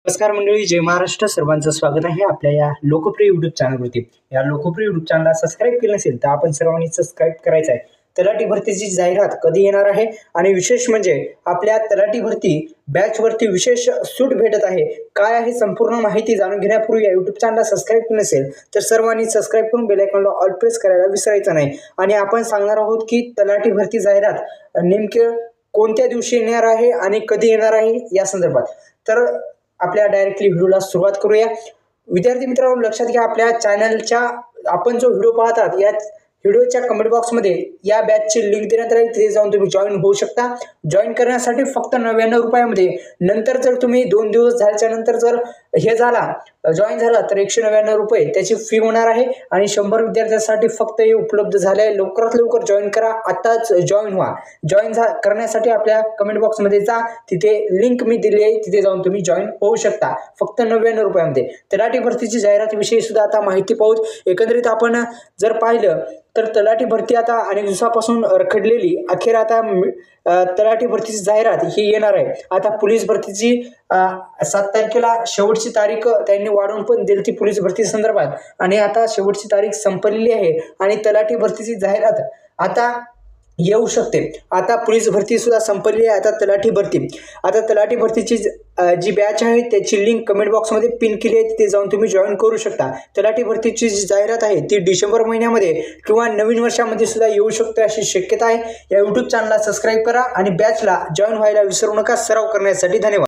नमस्कार मंडळी, जय महाराष्ट्र. सर्वांचं स्वागत आहे आपल्या या लोकप्रिय युट्यूब चॅनलवरती. या लोकप्रिय युट्यूब चॅनलला सबस्क्राईब केलं नसेल तर आपण सर्वांनी सबस्क्राईब करायचं आहे. तलाठी भरतीची जाहिरात कधी येणार आहे आणि विशेष म्हणजे आपल्या तलाठी भरती बॅचवरती विशेष सूट भेटत आहे. काय आहे संपूर्ण माहिती जाणून घेण्यापूर्वी या युट्यूब चॅनलला सबस्क्राईब केलं नसेल तर सर्वांनी सबस्क्राईब करून बेल आयकॉनला ऑल प्रेस करायला विसरायचं नाही. आणि आपण सांगणार आहोत की तलाठी भरती जाहिरात नेमके कोणत्या दिवशी येणार आहे आणि कधी येणार आहे या संदर्भात. तर आपल्या डायरेक्टली व्हिडिओला सुरुवात करूया. विद्यार्थी मित्रांनो, लक्षात घ्या, आपल्या चॅनलच्या आपण जो व्हिडिओ पाहतात या व्हिडिओच्या कमेंट बॉक्समध्ये या बॅचची लिंक देण्यात राहील. तिथे जाऊन तुम्ही जॉईन होऊ शकता. जॉईन करण्यासाठी फक्त 99 रुपयामध्ये. नंतर जर तुम्ही 2 दिवस झाल्याच्या नंतर जर हे झाला जॉईन झाला तर 199 रुपये त्याची फी होणार आहे. आणि 100 विद्यार्थ्यांसाठी फक्त हे उपलब्ध झाले आहे. लवकरात लवकर जॉईन करा, आताच जॉईन व्हा. जॉईन करण्यासाठी आपल्या कमेंट बॉक्समध्ये जा, तिथे लिंक मी दिली आहे, तिथे जाऊन तुम्ही जॉईन होऊ शकता फक्त 99 रुपयामध्ये. तलाठी भरतीची जाहिरातीविषयी सुद्धा आता माहिती पाहू. एकंदरीत आपण जर पाहिलं तर तलाठी भरती आता अनेक दिवसापासून रखडलेली अखेर आता तलाठी भरतीची जाहिरात ही येणार आहे. आता पोलीस भरतीची 7 तारखेला शेवटची तारीख त्यांनी वाढवून पण दिली ती पोलीस भरती संदर्भात. आणि आता शेवटची तारीख संपलेली आहे आणि तलाठी भरतीची जाहिरात आता येऊ शकते. आता पोलीस भरती सुद्धा संपलेली आहे. आता तलाठी भरतीची जी बॅच आहे त्याची लिंक कमेंट बॉक्समध्ये पिन केली आहे, तिथे जाऊन तुम्ही जॉईन करू शकता. तलाठी भरतीची जी जाहिरात आहे ती डिसेंबर महिन्यामध्ये किंवा नवीन वर्षामध्ये सुद्धा येऊ शकते अशी शक्यता आहे. या यूट्यूब चॅनलला सबस्क्राईब करा आणि बॅचला जॉईन व्हायला विसरू नका. सराव करण्यासाठी धन्यवाद.